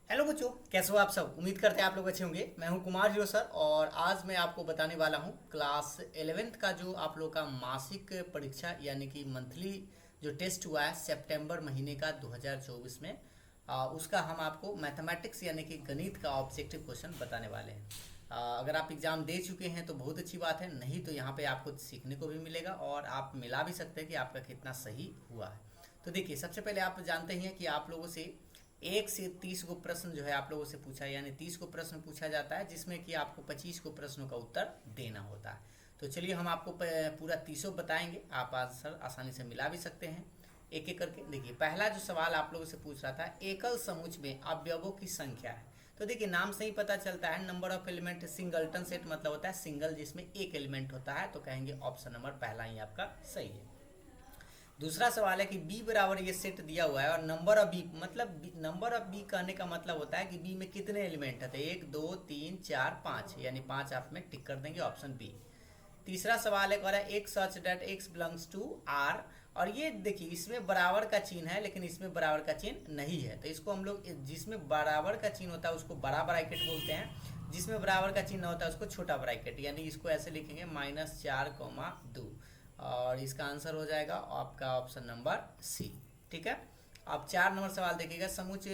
Hello बच्चों, कैसे हो आप सब। उम्मीद करते हैं आप लोग अच्छे होंगे। मैं हूं कुमार जीरो सर और आज मैं आपको बताने वाला हूं क्लास 11th का जो आप लोग का मासिक परीक्षा यानी कि मंथली जो टेस्ट हुआ है सितंबर महीने का 2024 में। उसका हम आपको मैथमेटिक्स यानी कि गणित का ऑब्जेक्टिव क्वेश्चन बताने वाले हैं। अगर आप एग्ज़ाम दे चुके हैं तो बहुत अच्छी बात है, नहीं तो यहाँ पे आपको सीखने को भी मिलेगा और आप मिला भी सकते हैं कि आपका कितना सही हुआ है। तो देखिए, सबसे पहले आप जानते ही हैं कि आप लोगों से 1 से 30 को प्रश्न जो है आप लोगों से पूछा, यानी 30 को प्रश्न पूछा जाता है, जिसमें कि आपको 25 को प्रश्नों का उत्तर देना होता है। तो चलिए हम आपको पूरा 30 बताएंगे, आप आंसर आसानी से मिला भी सकते हैं एक एक करके। देखिए, पहला जो सवाल आप लोगों से पूछ रहा था, एकल समुच्च में अवयवों की संख्या है। तो देखिए, नाम से ही पता चलता है, number of element singleton set मतलब होता है सिंगल, जिसमें एक एलिमेंट होता है। तो कहेंगे ऑप्शन नंबर पहला ही आपका सही है। दूसरा सवाल है कि बी बराबर ये सेट दिया हुआ है और नंबर ऑफ बी मतलब नंबर ऑफ बी कहने का मतलब होता है कि बी में कितने एलिमेंट है। तो 1 2 3 4 5, यानी 5 आप में टिक कर देंगे, ऑप्शन बी। तीसरा सवाल है, कह रहा है एक such that x belongs to R. और ये देखिए, इसमें बराबर का चिन्ह है लेकिन इसमें बराबर का चिन्ह नहीं है। तो इसको हम लोग, जिसमें बराबर का चिन्ह होता है उसको बड़ा ब्रैकेट बोलते हैं, जिसमें बराबर का चिन्ह होता है उसको छोटा ब्रैकेट, यानी इसको ऐसे लिखेंगे -4, 2। और इसका आंसर हो जाएगा आपका ऑप्शन नंबर सी। ठीक है। अब 4 नंबर सवाल देखिएगा, समुच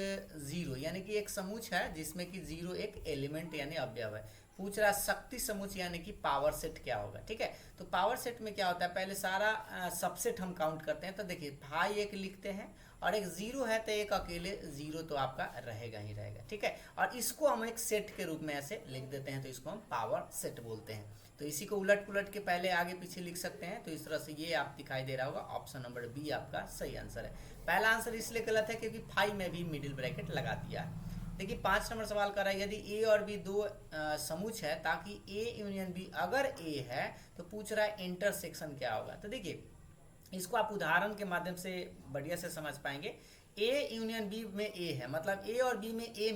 जीरो, यानी कि एक समुच है जिसमें कि जीरो एक एलिमेंट यानी अवयव है। पूछ रहा शक्ति समुच यानी कि पावर सेट क्या होगा। ठीक है। तो पावर सेट में क्या होता है, पहले सारा सबसेट हम काउंट करते हैं। तो देखिए, भाई एक लिखते हैं और एक जीरो है तो एक अकेले जीरो तो आपका रहेगा ही रहेगा। ठीक है। और इसको हम एक सेट के रूप में ऐसे लिख देते हैं, तो इसको हम पावर सेट बोलते हैं। तो इसी को उलट पुलट के पहले आगे पीछे लिख सकते हैं। तो इस तरह से ये आप दिखाई दे रहा होगा, ऑप्शन नंबर बी आपका सही आंसर है। पहला आंसर इसलिए गलत है क्योंकि फाइव में भी मिडिल ब्रैकेट लगा दिया है। देखिए, 5 नंबर सवाल कर रहा है, यदि ए और बी दो समुच है, ताकि ए यूनियन बी अगर ए है, तो पूछ रहा है इंटरसेक्शन क्या होगा। तो देखिए, इसको आप उदाहरण के माध्यम से बढ़िया से समझ पाएंगे। ए यूनियन बी में ए है, मतलब ए और बी में ए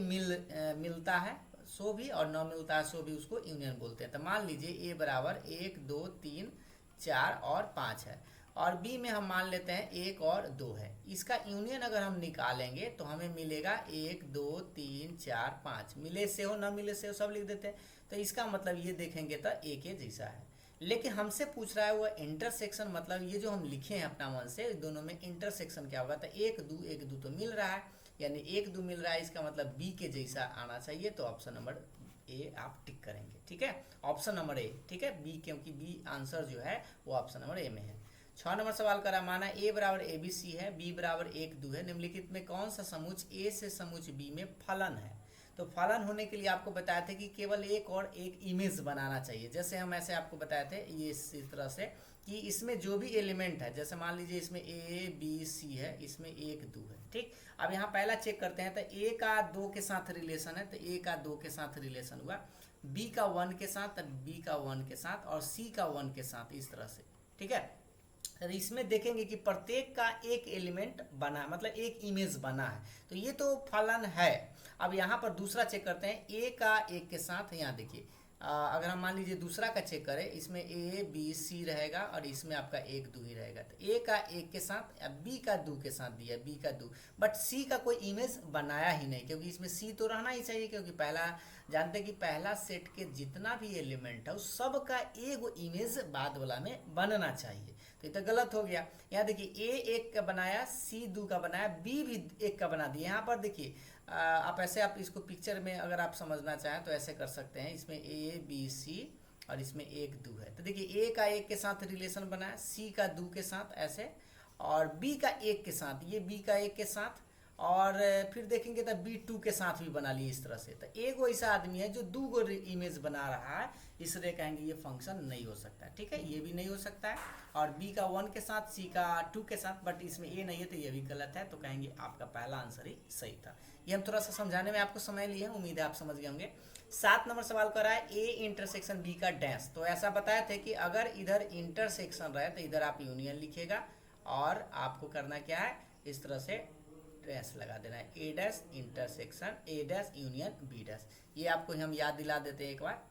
मिलता है सो भी, और न मिलता है सो भी, उसको यूनियन बोलते हैं। तो मान लीजिए ए बराबर 1 2 3 4 और 5 है, और बी में हम मान लेते हैं 1 और 2 है। इसका यूनियन अगर हम निकालेंगे तो हमें मिलेगा 1 2 3 4 5, मिले से हो न मिले से हो सब लिख देते हैं। तो इसका मतलब ये देखेंगे तो ए के जैसा है। लेकिन हमसे पूछ रहा है वो इंटरसेक्शन, मतलब ये जो हम लिखे हैं अपना मन से, दोनों में इंटरसेक्शन क्या होगा। तो 1 2 तो मिल रहा है, यानी 1 2 मिल रहा है, इसका मतलब बी के जैसा आना चाहिए। तो ऑप्शन नंबर ए आप टिक करेंगे। ठीक है, ऑप्शन नंबर ए। ठीक है, बी, क्योंकि बी आंसर जो है वो ऑप्शन नंबर ए में है। 6 नंबर सवाल करा, माना ए बराबर ए बी सी है, बी बराबर 1 2 है, निम्नलिखित में कौन सा समुच ए से समुच बी में फलन है। तो फलन होने के लिए आपको बताए थे कि केवल एक और एक इमेज बनाना चाहिए। जैसे हम ऐसे आपको बताए थे ये इस तरह से कि इसमें जो भी एलिमेंट है, जैसे मान लीजिए इसमें ए बी सी है, इसमें 1 2 है। ठीक। अब यहाँ पहला चेक करते हैं, तो ए का 2 के साथ रिलेशन है, तो ए का 2 के साथ रिलेशन हुआ, बी का 1 के साथ, तो बी का 1 के साथ, और सी का 1 के साथ, इस तरह से। ठीक है। तो इसमें देखेंगे कि प्रत्येक का एक एलिमेंट बना, मतलब एक इमेज बना है, तो ये तो फलन है। अब यहाँ पर दूसरा चेक करते हैं, ए का 1 के साथ, यहाँ देखिए, अगर हम मान लीजिए दूसरा का चेक करें, इसमें ए बी सी रहेगा और इसमें आपका 1 2 ही रहेगा। तो ए का 1 के साथ, बी का 2 के साथ दिया, बी का 2, बट सी का कोई इमेज बनाया ही नहीं, क्योंकि इसमें सी तो रहना ही चाहिए, क्योंकि पहला जानते हैं कि पहला सेट के जितना भी एलिमेंट है उस सब का एक इमेज बाद वाला में बनना चाहिए। तो ये तो गलत हो गया। यहाँ देखिए, ए 1 का बनाया, सी 2 का बनाया, बी भी 1 का बना दिया। यहाँ पर देखिए, आप ऐसे, आप इसको पिक्चर में अगर आप समझना चाहें तो ऐसे कर सकते हैं, इसमें ए बी सी और इसमें 1 2 है। तो देखिए, ए का 1 के साथ रिलेशन बनाया, सी का 2 के साथ ऐसे, और बी का 1 के साथ, ये बी का 1 के साथ, और फिर देखेंगे तो बी 2 के साथ भी बना लिए इस तरह से। तो एक ऐसा आदमी है जो 2 इमेज बना रहा है, इसलिए कहेंगे ये फंक्शन नहीं हो सकता। ठीक है, ये भी नहीं हो सकता है। और बी का 1 के साथ, सी का 2 के साथ, बट इसमें ए नहीं है तो ये भी गलत है। तो कहेंगे आपका पहला आंसर ही सही था। ये हम थोड़ा सा समझाने में आपको समय लिए हैं, उम्मीद है आप समझ गए होंगे। 7 नंबर सवाल कर रहा है, ए इंटरसेक्शन बी का डैश। तो ऐसा बताया थे कि अगर इधर इंटरसेक्शन रहे तो इधर आप यूनियन लिखेगा, और आपको करना क्या है, इस तरह से डैश लगा देना है, A dash intersection A dash union B dash. ये आपको हम याद दिला देते हैं एक बार।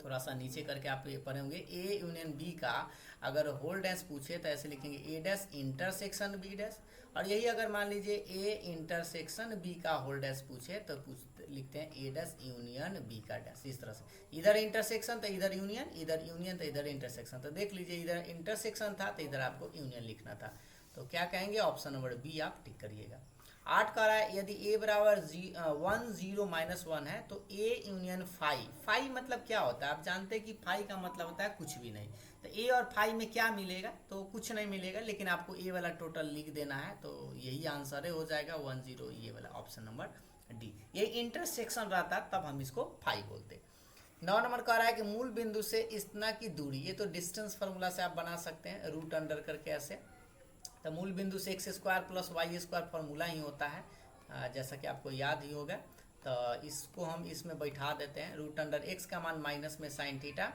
थोड़ा सा नीचे करके आप ये पढ़े होंगे, ए यूनियन बी का अगर होल डैश पूछे तो ऐसे लिखेंगे ए डैश इंटरसेक्शन बी डैश। और यही अगर मान लीजिए ए इंटरसेक्शन बी का होल डैश पूछे तो लिखते हैं ए डैश यूनियन बी का डैश। इस तरह से इधर इंटरसेक्शन तो इधर यूनियन तो इधर इंटरसेक्शन। तो देख लीजिए इधर इंटरसेक्शन था तो इधर आपको यूनियन लिखना था। तो क्या कहेंगे, ऑप्शन नंबर बी आप टिक करिएगा। 8 का रहा है यदि ए बराबर 1 0 -1 है तो ए यूनियन फाई। फाई मतलब क्या होता है, आप जानते हैं कि फाई का मतलब होता है कुछ भी नहीं। तो ए और फाई में क्या मिलेगा, तो कुछ नहीं मिलेगा, लेकिन आपको ए वाला टोटल लिख देना है। तो यही आंसर है, हो जाएगा 1 0 ये वाला ऑप्शन नंबर डी। ये इंटरसेक्शन रहता तब हम इसको फाई बोलते। 9 नंबर कह रहा है कि मूल बिंदु से इतना की दूरी, ये तो डिस्टेंस फार्मूला से आप बना सकते हैं, रूट अंडर करके ऐसे। तो मूल बिंदु से x square plus y square formula ही होता है, जैसा कि आपको याद ही होगा। तो इसको हम इसमें बैठा देते हैं, रूट अंडर x का मान माइनस में साइन थीटा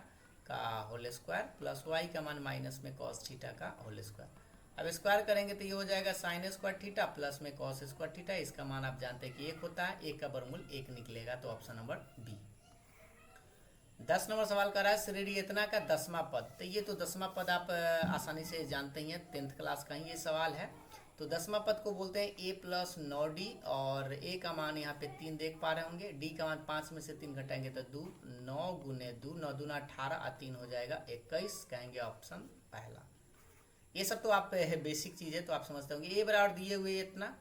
का होल स्क्वायर प्लस y का मान माइनस में कॉस थीटा का होल स्क्वायर। अब स्क्वायर करेंगे तो ये हो जाएगा साइन स्क्वायर थीटा प्लस में कॉस स्क्वायर थीटा। इसका मान आप जानते हैं कि 1 होता है, 1 का वर्गमूल 1 निकलेगा। तो ऑप्शन नंबर बी। 10 नंबर सवाल कर रहा है श्रेणी इतना का 10वां पद। तो ये तो 10वां पद आप आसानी से जानते ही हैं, 10th क्लास का ही ये सवाल है। तो 10वां पद को बोलते हैं a प्लस 9d, और a का मान यहाँ पे 3 देख पा रहे होंगे, d का मान 5 में से 3 घटाएंगे तो 2, 9 गुने 2, 9 दूना 18 और 3 हो जाएगा 21, कहेंगे ऑप्शन पहला। ये सब तो आप बेसिक चीज़ है, तो आप समझते होंगे। a बराबर दिए हुए इतना,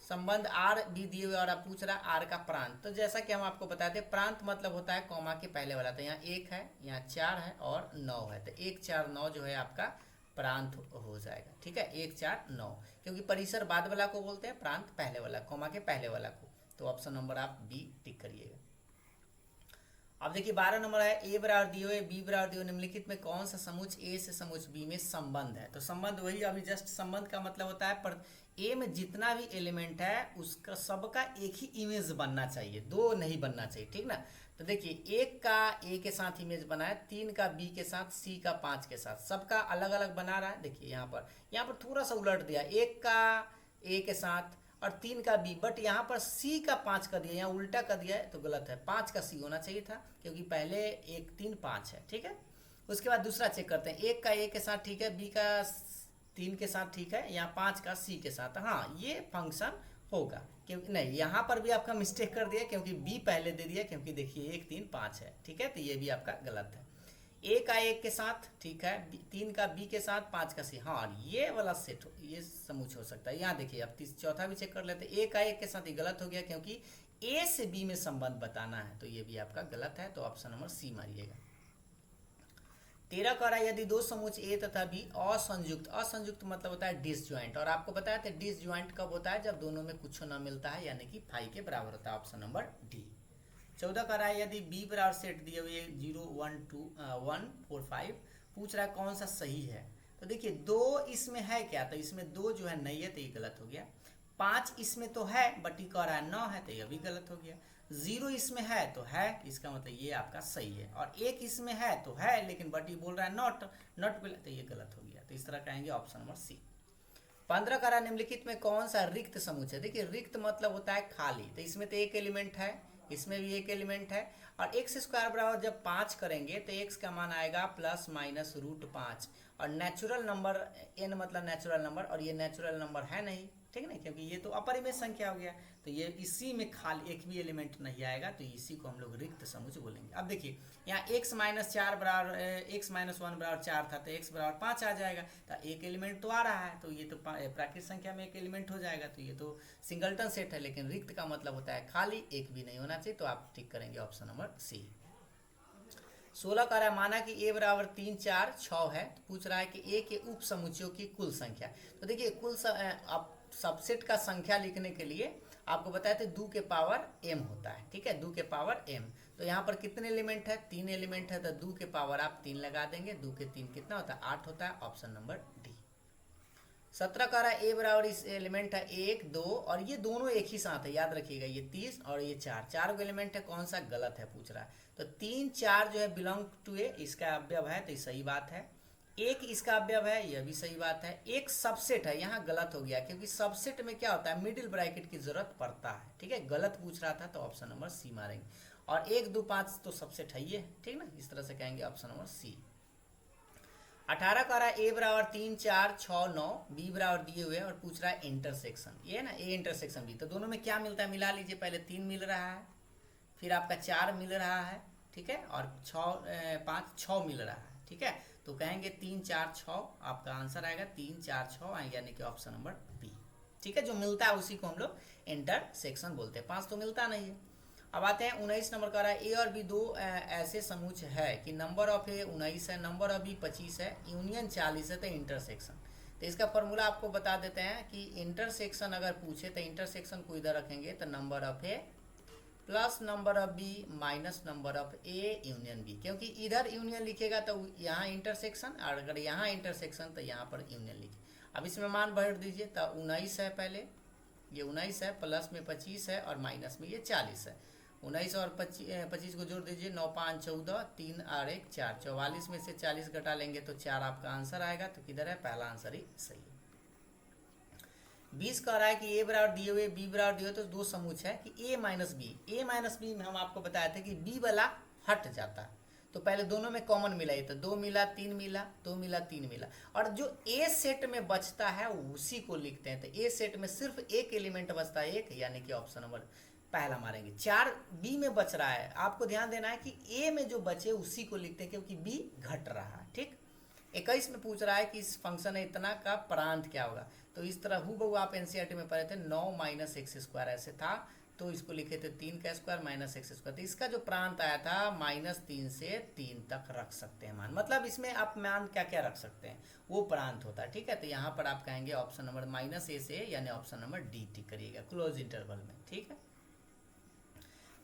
संबंध आर भी दिए हुए, और आप पूछ रहा है आर का प्रांत। तो जैसा कि हम आपको बताते हैं, प्रांत मतलब होता है कॉमा के पहले वाला। तो यहाँ 1 है, यहाँ 4 है और 9 है, तो 1 4 9 जो है आपका प्रांत हो जाएगा। ठीक है, 1 4 9, क्योंकि परिसर बाद वाला को बोलते हैं, प्रांत पहले वाला, कॉमा के पहले वाला को। तो ऑप्शन नंबर आप बी टिक करिएगा। अब देखिए 12 नंबर है, ए बराबर दिए हुए बी बराबर दिए हुए, निम्नलिखित में कौन सा समुच ए से समुच बी में संबंध है। तो संबंध वही अभी जस्ट संबंध का मतलब होता है पर ए में जितना भी एलिमेंट है उसका सबका एक ही इमेज बनना चाहिए, दो नहीं बनना चाहिए, ठीक ना। तो देखिए 1 का ए के साथ इमेज बना है, 3 का बी के साथ, सी का 5 के साथ, सबका अलग अलग बना रहा है। देखिए यहाँ पर थोड़ा सा उलट दिया, 1 का ए के साथ और 3 का बी, बट यहाँ पर सी का 5 कर दिया, यहाँ उल्टा कर दिया है तो गलत है। 5 का सी होना चाहिए था, क्योंकि पहले 1 3 5 है, ठीक है। उसके बाद दूसरा चेक करते हैं, 1 का ए के साथ ठीक है, बी का 3 के साथ ठीक है, यहाँ 5 का सी के साथ, हाँ ये फंक्शन होगा। क्योंकि नहीं, यहाँ पर भी आपका मिस्टेक कर दिया, क्योंकि बी पहले दे दिया, क्योंकि देखिए 1 3 5 है, ठीक है, तो ये भी आपका गलत है। ए का 1 के साथ ठीक है, 3 का बी के साथ, 5 का सी, हाँ ये वाला सेट ये समूच हो सकता है। यहाँ देखिए अब चौथा भी चेक कर लेते हैं, ए का 1 के साथ ही गलत हो गया, क्योंकि ए से बी में संबंध बताना है, तो ये भी आपका गलत है। तो ऑप्शन नंबर सी मारिएगा। 13 का रहा है, यदि दो समुच ए तथा बी असंयुक्त, असंयुक्त मतलब होता है डिसज्वाइंट, और आपको बताया था डिसज्वाइंट कब होता है, जब दोनों में कुछ ना मिलता है, यानी कि फाई के बराबर होता है। Option number D. 14 का रहा है, यदि बी बराबर सेट दिए हुए 0 1 2 1 4 5, पूछ रहा है कौन सा सही है। तो देखिए 2 इसमें है क्या, तो इसमें 2 जो है नहीं है, तो ये गलत हो गया। 5 इसमें तो है बट ये कह रहा है 9 है, तो ये भी गलत हो गया। 0 इसमें है तो है, इसका मतलब ये आपका सही है। और 1 इसमें है तो है, लेकिन बट ये बोल रहा है नॉट तो ये गलत हो गया। तो इस तरह कहेंगे ऑप्शन नंबर सी। 15 का रहा, निम्नलिखित में कौन सा रिक्त समुच है। देखिए रिक्त मतलब होता है खाली, तो इसमें तो एक एलिमेंट है, इसमें भी एक एलिमेंट है, और एक्स स्क्वायर बराबर जब 5 करेंगे तो एक्स का मान आएगा प्लस माइनस √5, और नेचुरल नंबर n मतलब नेचुरल नंबर, और ये नेचुरल नंबर है नहीं, ठीक है, क्योंकि ये तो अपरिमेय संख्या हो गया, तो ये इसी में खाली एक भी एलिमेंट नहीं आएगा, तो इसी को हम लोग रिक्त समुच बोलेंगे। अब देखिए यहाँ x माइनस 4 बराबर x माइनस 1 बराबर 4 था, तो x बराबर 5 आ जाएगा, तो एक एलिमेंट तो आ रहा है, तो ये तो प्राकृतिक संख्या में एक एलिमेंट हो जाएगा, तो ये तो सिंगलटन सेट है। लेकिन रिक्त का मतलब होता है खाली, एक भी नहीं होना चाहिए, तो आप ठीक करेंगे ऑप्शन नंबर सी। 16 का रहा है, माना कि a बराबर 3 4 6 है, तो पूछ रहा है कि a के उप समुच्चयों की कुल संख्या। तो देखिए अब सबसेट का संख्या लिखने के लिए आपको बताया था 2 के पावर m होता है, ठीक है, 2 के पावर m। तो यहाँ पर कितने एलिमेंट है, 3 एलिमेंट है, तो 2 के पावर आप 3 लगा देंगे, 2 के 3 कितना होता है 8 होता है। Option number D. 17 का रहा है, a बराबर इस एलिमेंट है 1 2, और ये दोनों एक ही साथ है, याद रखिएगा, ये 30 और ये 4 को एलिमेंट है, कौन सा गलत है पूछ रहा है। तो 3 4 जो है बिलोंग टू ए, इसका अवयव है, तो ये सही बात है। एक इसका अवयव है, यह भी सही बात है। एक सबसेट है, यहाँ गलत हो गया क्योंकि सबसेट में क्या होता है, मिडिल ब्रैकेट की जरूरत पड़ता है। ठीक है, गलत पूछ रहा था तो ऑप्शन नंबर सी मारेंगे। और 1 2 5 तो सबसेट है ये, ठीक ना, इस तरह से कहेंगे ऑप्शन नंबर सी। 18 कह रहा है ए बराबर 3 4 6 9, बी बराबर दिए हुए और पूछ रहा है इंटरसेक्शन, ये ना ए इंटरसेक्शन बी। तो दोनों में क्या मिलता है, मिला लीजिए। पहले 3 मिल रहा है, फिर आपका 4 मिल रहा है, ठीक है, और 5 6 मिल रहा है। ठीक है, तो कहेंगे 3 4 6, आपका आंसर आएगा 3 4 6, यानी कि ऑप्शन नंबर बी। ठीक है, जो मिलता है उसी को हम लोग इंटरसेक्शन बोलते हैं। 5 तो मिलता नहीं है। अब आते हैं 19 नंबर का रहा है ए और बी दो ऐसे समूह है कि नंबर ऑफ ए 19 है, नंबर ऑफ बी 25 है, यूनियन 40 है, तो इंटरसेक्शन। तो इसका फॉर्मूला आपको बता देते हैं कि इंटरसेक्शन अगर पूछे तो इंटरसेक्शन को इधर रखेंगे तो number of A plus number of B minus number of A union B, क्योंकि इधर यूनियन लिखेगा तो यहाँ इंटरसेक्शन, और अगर यहाँ इंटरसेक्शन तो यहाँ पर यूनियन लिखे। अब इसमें मान भर दीजिए, तो 19 है, पहले ये 19 है, प्लस में 25 है और माइनस में ये 40 है। 19 और 25 को जोड़ दीजिए, 9 5 14, 3 और 1 4, 44 में से 40 घटा लेंगे तो 4 आपका आंसर आएगा। तो किधर है, पहला आंसर ही सही है। 20 कह रहा है कि ए बराबर दिए हुए बी बराबर दिए हुए, तो दो समूह है कि ए माइनस बी में हम आपको बताया था कि बी वाला हट जाता है। तो पहले दोनों में कॉमन मिलाई, तो 2 मिला 3 मिला, 2 मिला 3 मिला, और जो ए सेट में बचता है उसी को लिखते हैं। तो ए सेट में सिर्फ एक एलिमेंट बचता है, एक, यानी कि ऑप्शन नंबर पहला मारेंगे। 4 बी में बच रहा है, आपको ध्यान देना है कि ए में जो बचे उसी को लिखते हैं क्योंकि बी घट रहा है। ठीक, 21 में पूछ रहा है कि इस फंक्शन है इतना का प्रांत क्या होगा। तो इस तरह हूबहू आप एनसीईआरटी में पढ़े थे, 9 माइनस एक्स स्क्वायर ऐसे था, तो इसको लिखे थे 3 का स्क्वायर माइनस एक्स स्क्वायर। तो इसका जो प्रांत आया था -3 से 3 तक रख सकते हैं मान, मतलब इसमें आप मान क्या क्या रख सकते हैं वो प्रांत होता है। ठीक है, तो यहाँ पर आप कहेंगे ऑप्शन नंबर -a से, यानी ऑप्शन नंबर डी टिक करिएगा क्लोज इंटरवल में। ठीक है,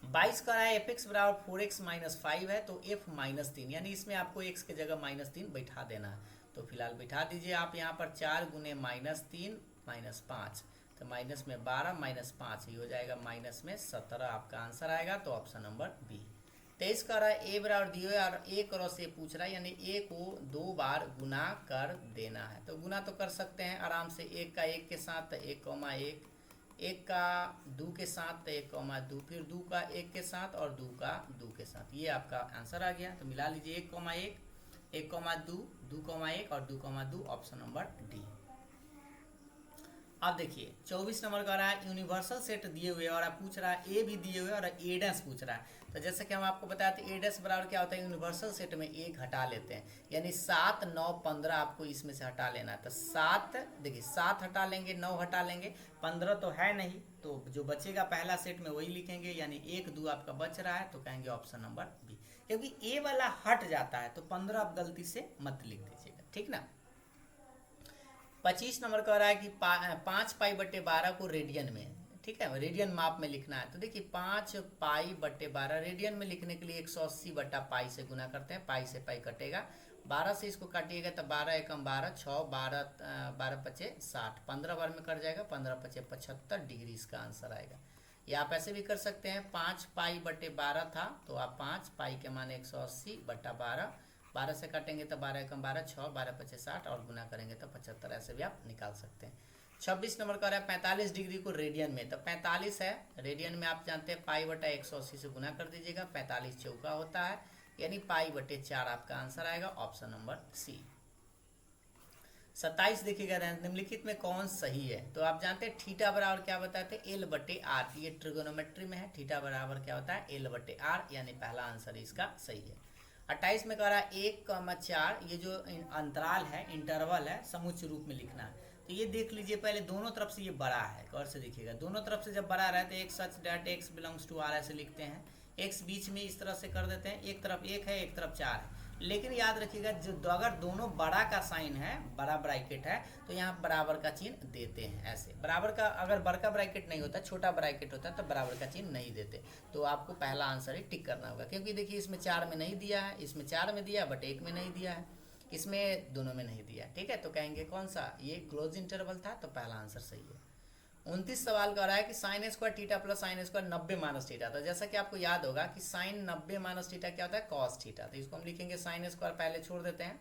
22 का है एफ एक्स बराबर 4x माइनस 5 है, तो f -3, यानी इसमें आपको x की जगह -3 बैठा देना है। तो फिलहाल बैठा दीजिए आप यहाँ पर 4 गुने -3 -5, तो माइनस में 12 -5 ही हो जाएगा, माइनस में 17 आपका आंसर आएगा। तो ऑप्शन नंबर बी। 23 का रहा है ए बराबर दिए हुए और ए क्रॉस ए पूछ रहा है, यानी ए को 2 बार गुना कर देना है। तो गुना तो कर सकते हैं आराम से, 1 का 1 के साथ तो 1,1, 1 का 2 के साथ तो 1,2, फिर 2 का 1 के साथ और 2 का 2 के साथ, ये आपका आंसर आ गया। तो मिला लीजिए 1,1, 1,2, 2,1 और 2,2, ऑप्शन नंबर डी। अब देखिए 24 नंबर का रहा है यूनिवर्सल सेट दिए हुए और आप पूछ रहा है ए भी दिए हुए और ए डैश पूछ रहा है। तो जैसे कि हम आपको बताया था ए डैश बराबर क्या होता है, यूनिवर्सल सेट में एक हटा लेते हैं, यानी 7 9 15 आपको इसमें से हटा लेना है। तो 7 देखिए 7 हटा लेंगे, 9 हटा लेंगे, 15 तो है नहीं, तो जो बचेगा पहला सेट में वही लिखेंगे, यानी 1 2 आपका बच रहा है। तो कहेंगे ऑप्शन नंबर बी, क्योंकि ए वाला हट जाता है तो 15 आप गलती से मत लिख दीजिएगा। ठीक ना। 25 नंबर कह रहा है कि 5 पाई बटे 12 को रेडियन में, ठीक है, रेडियन माप में लिखना है। तो देखिए 5 पाई बटे 12 रेडियन में लिखने के लिए 180 बटा पाई से गुना करते हैं, पाई से पाई कटेगा, 12 से इसको काटिएगा तो 12 एकम 12, 6 12 12 पचे 60, 15 बार में कट जाएगा, 15 पचे 75 डिग्री इसका आंसर आएगा। या आप ऐसे भी कर सकते हैं, 5 पाई बटे 12 था तो आप 5 पाई के मान 180 बटा 12, 12 से काटेंगे तो 12 एकम 12, 6 12 पचे 60 और गुना करेंगे तो 75, ऐसे भी आप निकाल सकते हैं। 26 नंबर का रहा है 45 डिग्री को रेडियन में, तो 45 है रेडियन में आप जानते हैं पाई बटा 180 से गुना कर दीजिएगा, 45 चौका होता है, यानी पाई बटे 4 आपका आंसर आएगा, ऑप्शन नंबर सी। 27 देखिएगा निम्नलिखित में कौन सही है। तो आप जानते हैं थीटा बराबर क्या बताते हैं, एल बटे आर, ये ट्रिगोनोमेट्री में है, थीटा बराबर क्या होता है, एल बटे आर, यानी पहला आंसर इसका सही है। 28 में कह रहा है 1,4, ये जो अंतराल है इंटरवल है, समुच्चय रूप में लिखना है। तो ये देख लीजिए पहले दोनों तरफ से ये बड़ा है, गौर से देखिएगा, दोनों तरफ से जब बड़ा रहे तो एक such that X belongs to R ऐसे लिखते हैं, एक्स बीच में इस तरह से कर देते हैं, एक तरफ 1 है एक तरफ 4 है। लेकिन याद रखिएगा जो अगर दोनों बड़ा का साइन है, बड़ा ब्रैकेट है, तो यहाँ बराबर का चिन्ह देते हैं ऐसे। बराबर का अगर बड़का ब्रैकेट नहीं होता, छोटा ब्रैकेट होता है तो बराबर का चिन्ह नहीं देते। तो आपको पहला आंसर ही टिक करना होगा, क्योंकि देखिए इसमें 4 में नहीं दिया है, इसमें 4 में दिया बट 1 में नहीं दिया है, इसमें दोनों में नहीं दिया। ठीक है, तो कहेंगे कौन सा, ये क्लोज इंटरवल था, तो पहला आंसर सही है। 29 सवाल कर रहा है कि sine square theta plus sine square 90 minus theta. तो जैसा कि आपको याद होगा कि साइन 90 माइनस थीटा क्या होता है, कॉस थीटा। तो इसको हम लिखेंगे साइन स्क्वायर पहले छोड़ देते हैं,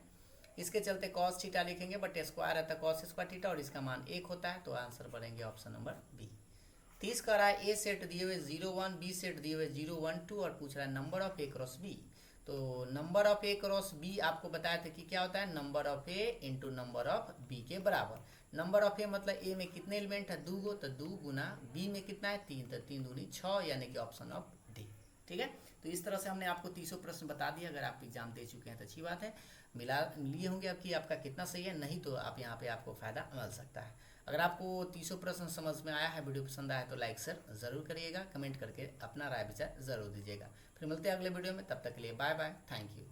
इसके चलते कॉस थीटा लिखेंगे, बट स्क्वायर रहता है कॉस स्क्वायर थीटा और इसका मान 1 होता है, तो आंसर बढ़ेंगे ऑप्शन नंबर बी। 30 कह रहा है ए सेट दिए हुए 0 1, बी सेट दिए हुए 0 1 2 और पूछ रहा है number of A cross B. तो number of A cross B आपको बताया था कि क्या होता है, number of A into number of B के बराबर। नंबर ऑफ ए मतलब ए में कितने एलिमेंट है, 2 गो, तो 2 गुना बी में कितना है 3, तो 3 दूनी 6, यानी कि ऑप्शन ऑफ डी। ठीक है, तो इस तरह से हमने आपको 30 प्रश्न बता दिया। अगर आप एग्जाम दे चुके हैं तो अच्छी बात है, लिए होंगे अब कि आपका कितना सही है, नहीं तो आप यहाँ पे आपको फायदा मिल सकता है। अगर आपको 30 प्रश्न समझ में आया है, वीडियो पसंद आया तो लाइक शेयर जरूर करिएगा, कमेंट करके अपना राय विचार जरूर दीजिएगा। फिर मिलते हैं अगले वीडियो में, तब तक के लिए बाय बाय, थैंक यू।